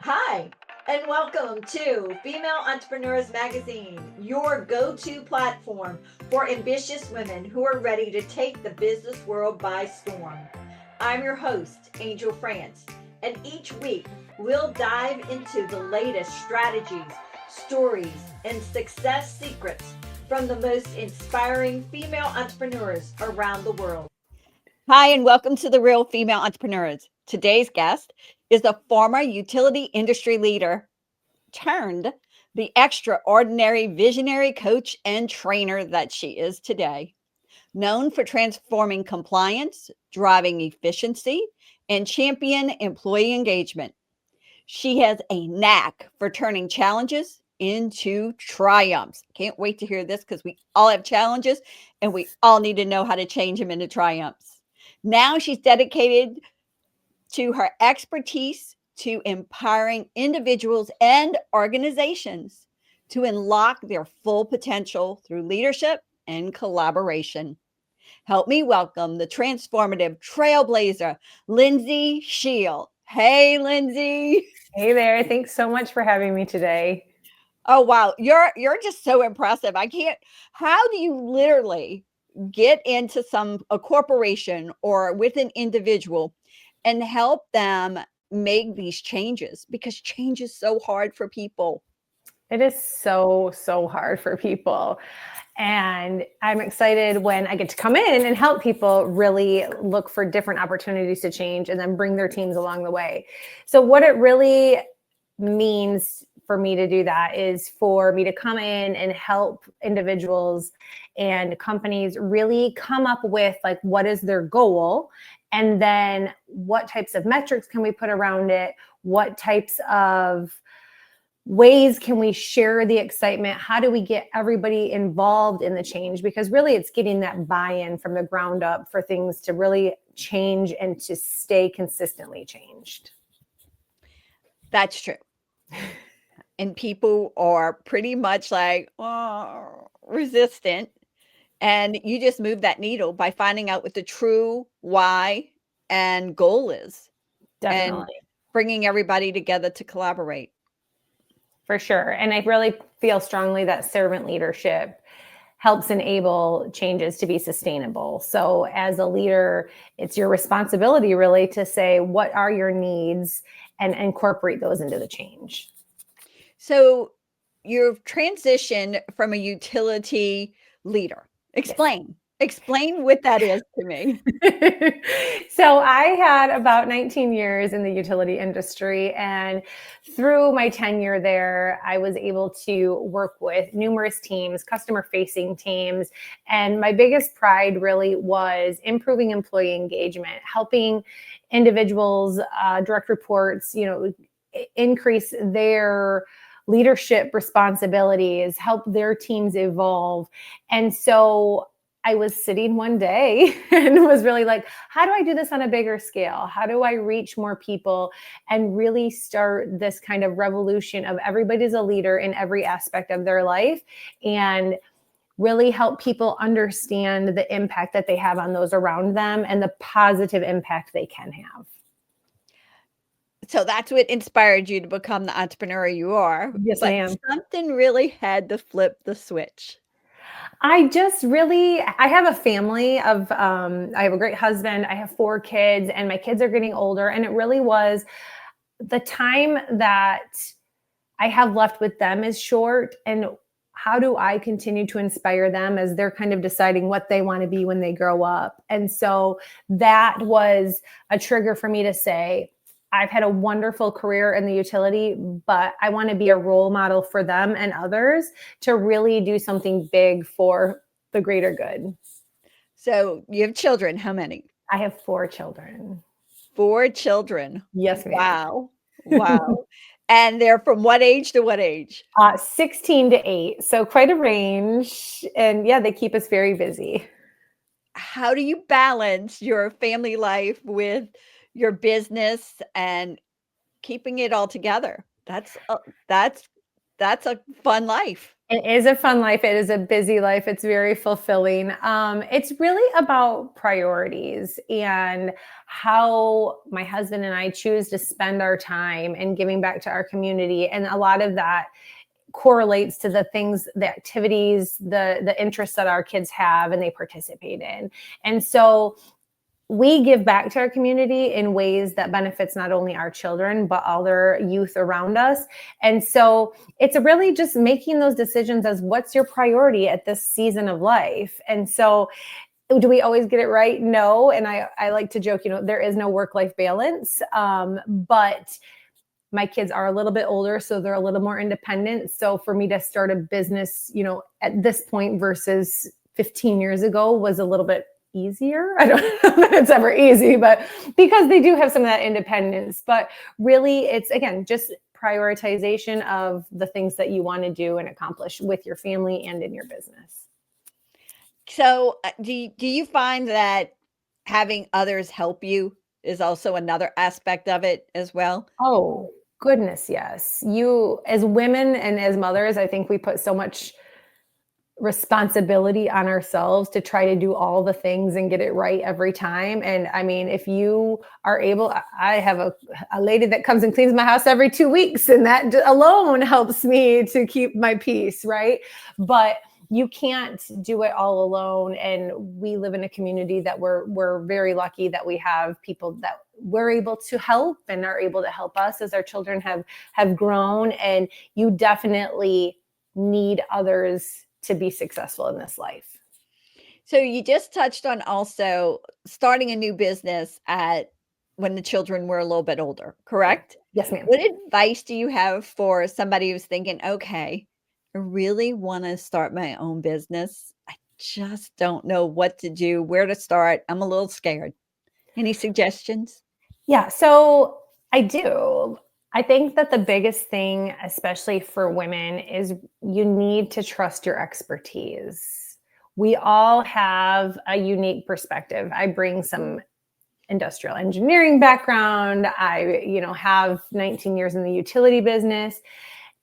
Hi, and welcome to Female Entrepreneurs Magazine, your go-to platform for ambitious women who are ready to take the business world by storm. I'm your host, Angel France, and each week we'll dive into the latest strategies, stories, and success secrets from the most inspiring female entrepreneurs around the world. Hi, and welcome to The Real Female Entrepreneurs. Today's guest is a former utility industry leader turned the extraordinary visionary coach and trainer that she is today. Known for transforming compliance, driving efficiency, and champion employee engagement, she has a knack for turning challenges into triumphs. Can't wait to hear this because we all have challenges and we all need to know how to change them into triumphs. Now she's dedicated to her expertise to empowering individuals and organizations to unlock their full potential through leadership and collaboration. Help me welcome the transformative trailblazer, Lindsey Schiel. Hey, Lindsey. Hey there. Thanks so much for having me today. Oh, wow. You're just so impressive. How do you literally get into a corporation or with an individual and help them make these changes? Because change is so hard for people. It is so hard for people. And I'm excited when I get to come in and help people really look for different opportunities to change and then bring their teams along the way. So what it really means for me to do that is for me to come in and help individuals and companies really come up with like what is their goal, and then what types of metrics can we put around it, what types of ways can we share the excitement, how do we get everybody involved in the change, because really it's getting that buy-in from the ground up for things to really change and to stay consistently changed. That's true. And people are pretty much like resistant. And you just move that needle by finding out what the true why and goal is. Definitely. And bringing everybody together to collaborate. For sure. And I really feel strongly that servant leadership helps enable changes to be sustainable. So as a leader, it's your responsibility really to say, what are your needs, and incorporate those into the change. So you've transitioned from a utility leader. Explain what that is to me. So I had about 19 years in the utility industry, and through my tenure there, I was able to work with numerous teams, customer-facing teams, and my biggest pride really was improving employee engagement, helping individuals, direct reports, increase their leadership responsibilities, help their teams evolve. And so I was sitting one day and was really like, how do I do this on a bigger scale? How do I reach more people and really start this kind of revolution of everybody's a leader in every aspect of their life, and really help people understand the impact that they have on those around them and the positive impact they can have. So that's what inspired you to become the entrepreneur you are. Yes, ma'am. Something really had to flip the switch. I have a family of, I have a great husband. I have 4 kids, and my kids are getting older. And it really was the time that I have left with them is short. And how do I continue to inspire them as they're kind of deciding what they want to be when they grow up? And so that was a trigger for me to say, I've had a wonderful career in the utility, but I want to be a role model for them and others to really do something big for the greater good. So you have children. How many? I have 4 children. 4 children. Yes, ma'am. Wow. And they're from what age to what age? 16 to 8. So quite a range. And yeah, they keep us very busy. How do you balance your family life with your business and keeping it all together? That's that's a fun life. It is a fun life. It is a busy life. It's very fulfilling. It's really about priorities and how my husband and I choose to spend our time and giving back to our community. And a lot of that correlates to the things, the activities, the interests that our kids have and they participate in. And so we give back to our community in ways that benefits not only our children, but other youth around us. And so it's really just making those decisions as what's your priority at this season of life. And so do we always get it right? No. And I like to joke, there is no work-life balance. But my kids are a little bit older, so they're a little more independent. So for me to start a business, at this point versus 15 years ago was a little bit easier. I don't know that it's ever easy, but because they do have some of that independence. But really, it's, again, just prioritization of the things that you want to do and accomplish with your family and in your business. So do you find that having others help you is also another aspect of it as well? Oh, goodness, yes. You, as women and as mothers, I think we put so much responsibility on ourselves to try to do all the things and get it right every time. And I mean, if you are able, I have a lady that comes and cleans my house every 2 weeks, and that alone helps me to keep my peace, right? But you can't do it all alone. And we live in a community that we're very lucky that we have people that we're able to help and are able to help us as our children have grown. And you definitely need others to be successful in this life. So you just touched on also starting a new business when the children were a little bit older, correct? Yes, ma'am. What advice do you have for somebody who's thinking, okay, I really want to start my own business. I just don't know what to do, where to start. I'm a little scared. Any suggestions? Yeah, so I do. I think that the biggest thing, especially for women, is you need to trust your expertise. We all have a unique perspective. I bring some industrial engineering background. I, have 19 years in the utility business.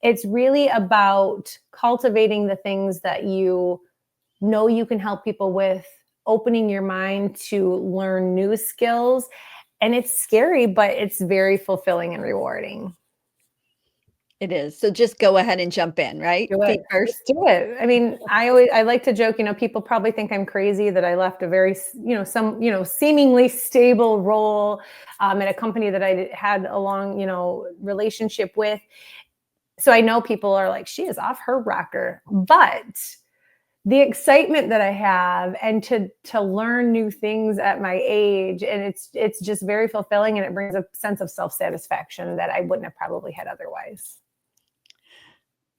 It's really about cultivating the things that you know you can help people with, opening your mind to learn new skills. And it's scary, but it's very fulfilling and rewarding. It is. So just go ahead and jump in, right? Do it. Feet first. Just do it. I mean, I like to joke, people probably think I'm crazy that I left a very, seemingly stable role at a company that I had a long, relationship with. So I know people are like, she is off her rocker, but the excitement that I have and to learn new things at my age, and it's just very fulfilling, and it brings a sense of self-satisfaction that I wouldn't have probably had otherwise.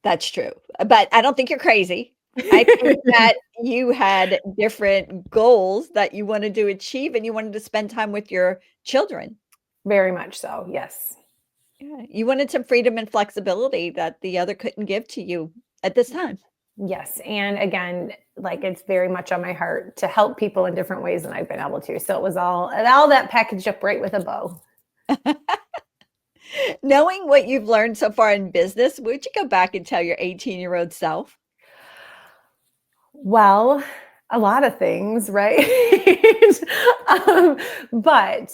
That's true. But I don't think you're crazy. I think that you had different goals that you wanted to achieve, and you wanted to spend time with your children. Very much so, yes. Yeah. You wanted some freedom and flexibility that the other couldn't give to you at this time. Yes. And again, like, it's very much on my heart to help people in different ways than I've been able to. So it was all that packaged up right with a bow. Knowing what you've learned so far in business, would you go back and tell your 18-year-old self? Well, a lot of things, right? But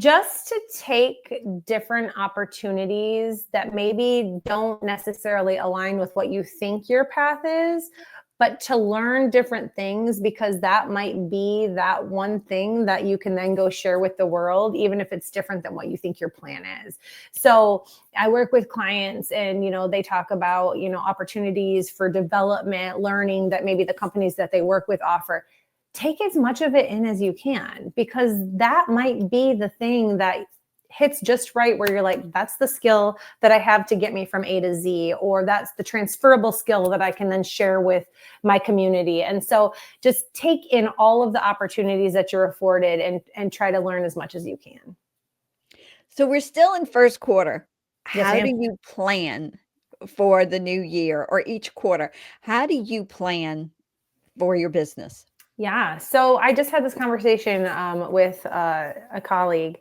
just to take different opportunities that maybe don't necessarily align with what you think your path is, but to learn different things, because that might be that one thing that you can then go share with the world, even if it's different than what you think your plan is. So I work with clients and, they talk about, opportunities for development, learning that maybe the companies that they work with offer. Take as much of it in as you can, because that might be the thing that hits just right, where you're like, that's the skill that I have to get me from A to Z, or that's the transferable skill that I can then share with my community. And so just take in all of the opportunities that you're afforded and try to learn as much as you can. So we're still in first quarter. Yes, How ma'am. do you plan for the new year or each quarter? How do you plan for your business? Yeah. So I just had this conversation with a colleague.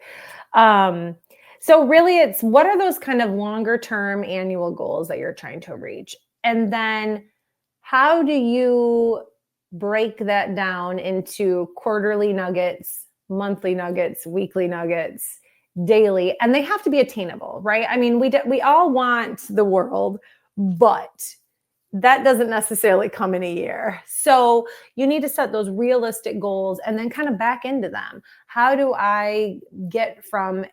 Um, So really it's what are those kind of longer term annual goals that you're trying to reach? And then how do you break that down into quarterly nuggets, monthly nuggets, weekly nuggets, daily? And they have to be attainable, right? I mean, we all want the world, but that doesn't necessarily come in a year. So you need to set those realistic goals and then kind of back into them. How do I get from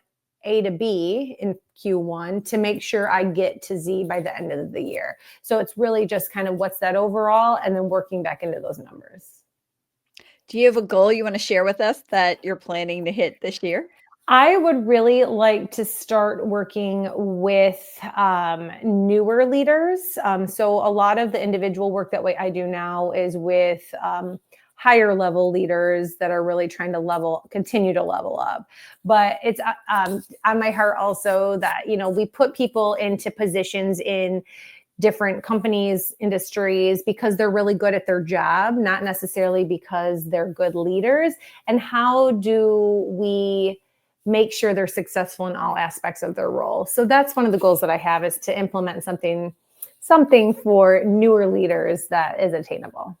A to B in Q1 to make sure I get to Z by the end of the year? So it's really just kind of what's that overall and then working back into those numbers. Do you have a goal you want to share with us that you're planning to hit this year? I would really like to start working with newer leaders. So a lot of the individual work that I do now is with higher level leaders that are really trying to continue to level up. But it's on my heart also that, we put people into positions in different companies, industries, because they're really good at their job, not necessarily because they're good leaders. And how do we make sure they're successful in all aspects of their role? So that's one of the goals that I have, is to implement something for newer leaders that is attainable.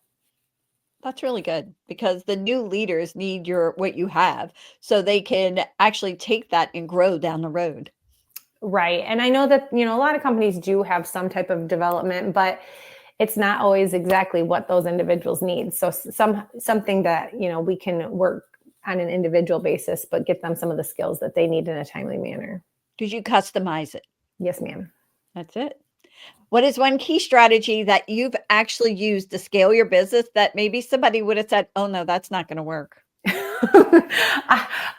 That's really good, because the new leaders need what you have so they can actually take that and grow down the road. Right. And I know that, a lot of companies do have some type of development, but it's not always exactly what those individuals need. So something that, we can work on an individual basis, but get them some of the skills that they need in a timely manner. Did you customize it? Yes, ma'am. That's it. What is one key strategy that you've actually used to scale your business that maybe somebody would have said, oh no, that's not going to work?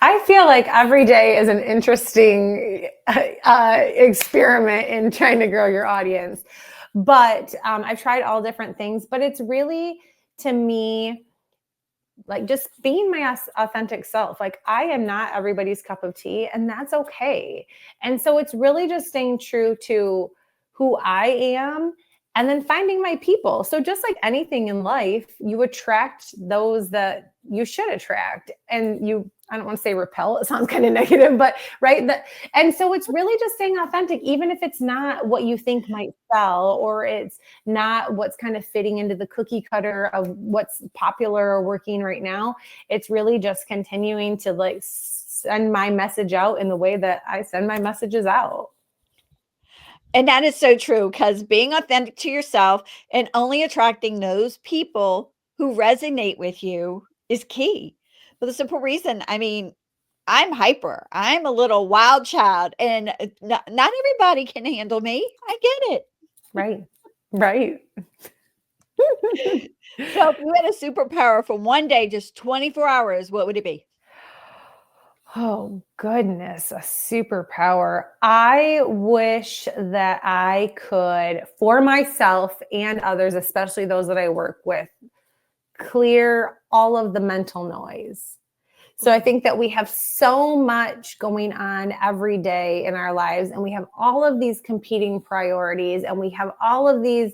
I feel like every day is an interesting experiment in trying to grow your audience. But I've tried all different things, but it's really, to me, like just being my authentic self. Like, I am not everybody's cup of tea, and that's okay. And so it's really just staying true to who I am and then finding my people. So just like anything in life, you attract those that you should attract, and I don't want to say repel, it sounds kind of negative, but right. And so it's really just staying authentic, even if it's not what you think might sell, or it's not what's kind of fitting into the cookie cutter of what's popular or working right now. It's really just continuing to like send my message out in the way that I send my messages out. And that is so true, because being authentic to yourself and only attracting those people who resonate with you is key. For the simple reason, I mean, I'm hyper. I'm a little wild child, and not everybody can handle me. I get it. Right. Right. So if you had a superpower for one day, just 24 hours, what would it be? Oh, goodness, a superpower. I wish that I could, for myself and others, especially those that I work with, clear all of the mental noise. So I think that we have so much going on every day in our lives, and we have all of these competing priorities, and we have all of these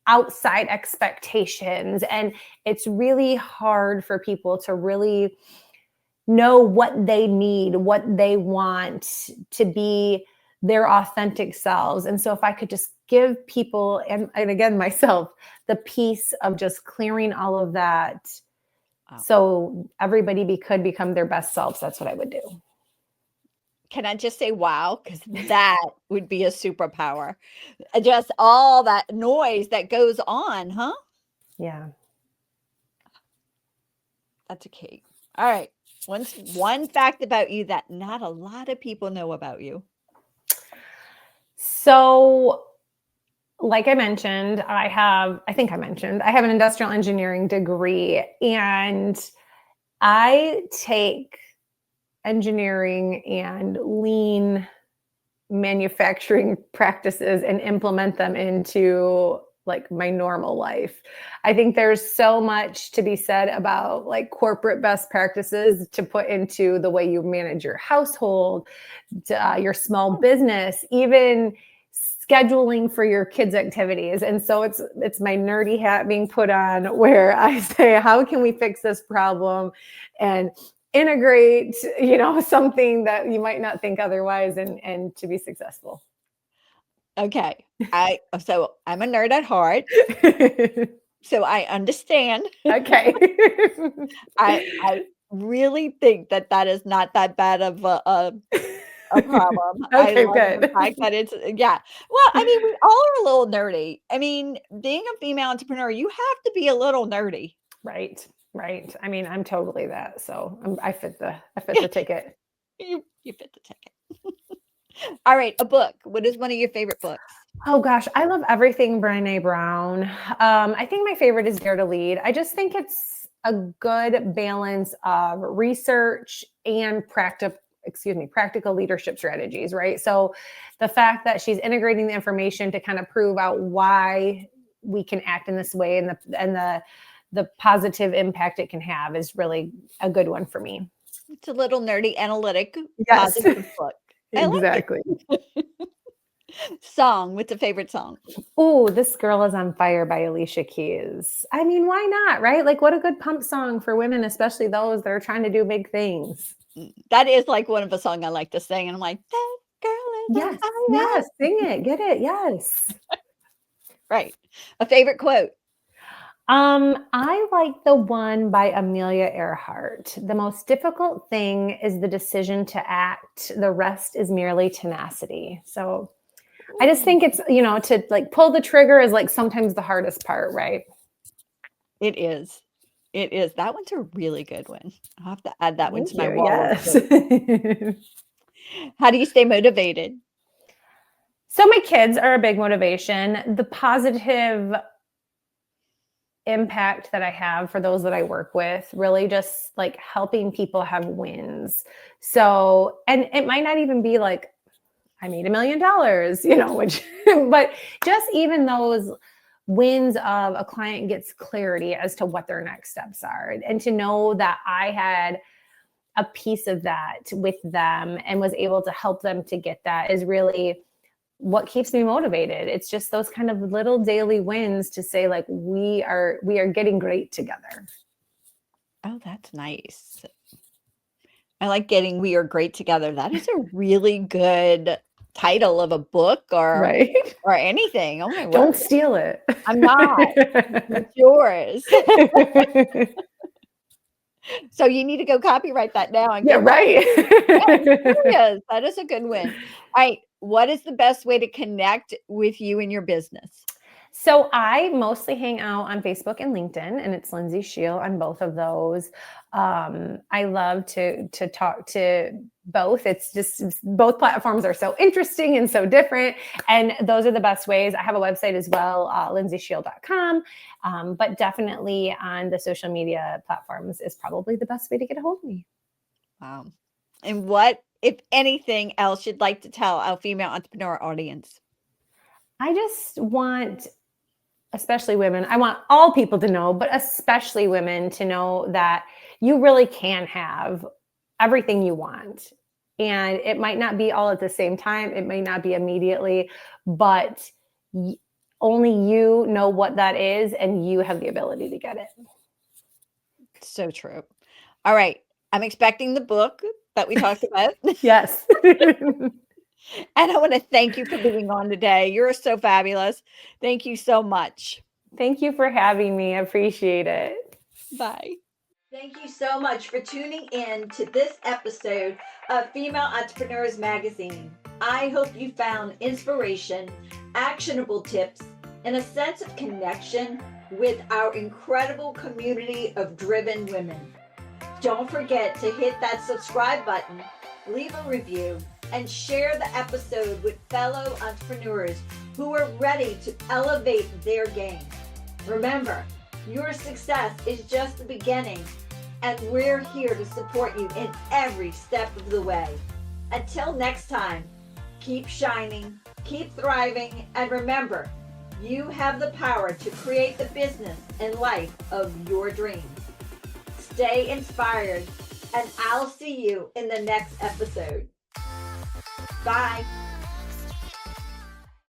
outside expectations, and it's really hard for people to really know what they need, what they want to be their authentic selves. And so if I could just give people, and again, myself, the piece of just clearing all of that, so everybody could become their best selves, that's what I would do. Can I just say, wow, because that would be a superpower. Just all that noise that goes on, huh? Yeah. That's a key. All right. One fact about you that not a lot of people know about you. So, like I mentioned, I have an industrial engineering degree, and I take engineering and lean manufacturing practices and implement them into like my normal life. I think there's so much to be said about like corporate best practices to put into the way you manage your household, your small business, even scheduling for your kids' activities. And so it's my nerdy hat being put on, where I say, how can we fix this problem? And integrate, something that you might not think otherwise and to be successful. Okay. So I'm a nerd at heart, so I understand. Okay. I really think that is not that bad of a problem. I Okay, love the good. fact that it's yeah. Well, I mean, we all are a little nerdy. I mean, being a female entrepreneur, you have to be a little nerdy. Right. Right. I mean, I'm totally that. So I fit the ticket. You fit the ticket. All right, a book. What is one of your favorite books? Oh gosh, I love everything Brené Brown. I think my favorite is Dare to Lead. I just think it's a good balance of research and practical leadership strategies, right? So the fact that she's integrating the information to kind of prove out why we can act in this way and the positive impact it can have is really a good one for me. It's a little nerdy, analytic, Yes. positive book. Exactly. Song. What's a favorite song? Oh, This Girl Is on Fire by Alicia Keys. I mean, why not, right? Like, what a good pump song for women, especially those that are trying to do big things. That is like one of a song I like to sing. And I'm like, that girl is on fire. Yes, sing it, get it, yes. Right. A favorite quote? I like the one by Amelia Earhart. The most difficult thing is the decision to act. The rest is merely tenacity. So I just think it's, to like pull the trigger is like sometimes the hardest part, right? It is. It is. That one's a really good one. I'll have to add that one to my wall. Yes. How do you stay motivated? So my kids are a big motivation. The positive impact that I have for those that I work with, really just like helping people have wins. So, and it might not even be like, I made $1 million, which, but just even those wins of a client gets clarity as to what their next steps are. And to know that I had a piece of that with them and was able to help them to get that is really what keeps me motivated. It's just those kind of little daily wins to say like, we are getting great together. Oh, that's nice. I like getting We Are Great Together. That is a really good title of a book or anything. Oh my word. Don't steal it. I'm not. It's yours. So you need to go copyright that now. And right. Yes, that is a good one. All right. What is the best way to connect with you in your business? So I mostly hang out on Facebook and LinkedIn, and it's Lindsey Schiel on both of those. I love to talk to both. It's just both platforms are so interesting and so different, and those are the best ways. I have a website as well, lindseyschiel.com, but definitely on the social media platforms is probably the best way to get a hold of me. Wow. And what, if anything else, you'd like to tell our female entrepreneur audience? I just want, especially women, I want all people to know, but especially women to know that you really can have everything you want. And it might not be all at the same time. It may not be immediately, but only you know what that is, and you have the ability to get it. So true. All right. I'm expecting the book that we talked about. Yes. And I want to thank you for being on today. You're so fabulous. Thank you so much. Thank you for having me. I appreciate it. Bye. Thank you so much for tuning in to this episode of Female Entrepreneurs Magazine. I hope you found inspiration, actionable tips, and a sense of connection with our incredible community of driven women. Don't forget to hit that subscribe button, leave a review, and share the episode with fellow entrepreneurs who are ready to elevate their game. Remember, your success is just the beginning, and we're here to support you in every step of the way. Until next time, keep shining, keep thriving, and remember, you have the power to create the business and life of your dreams. Stay inspired, and I'll see you in the next episode. Bye.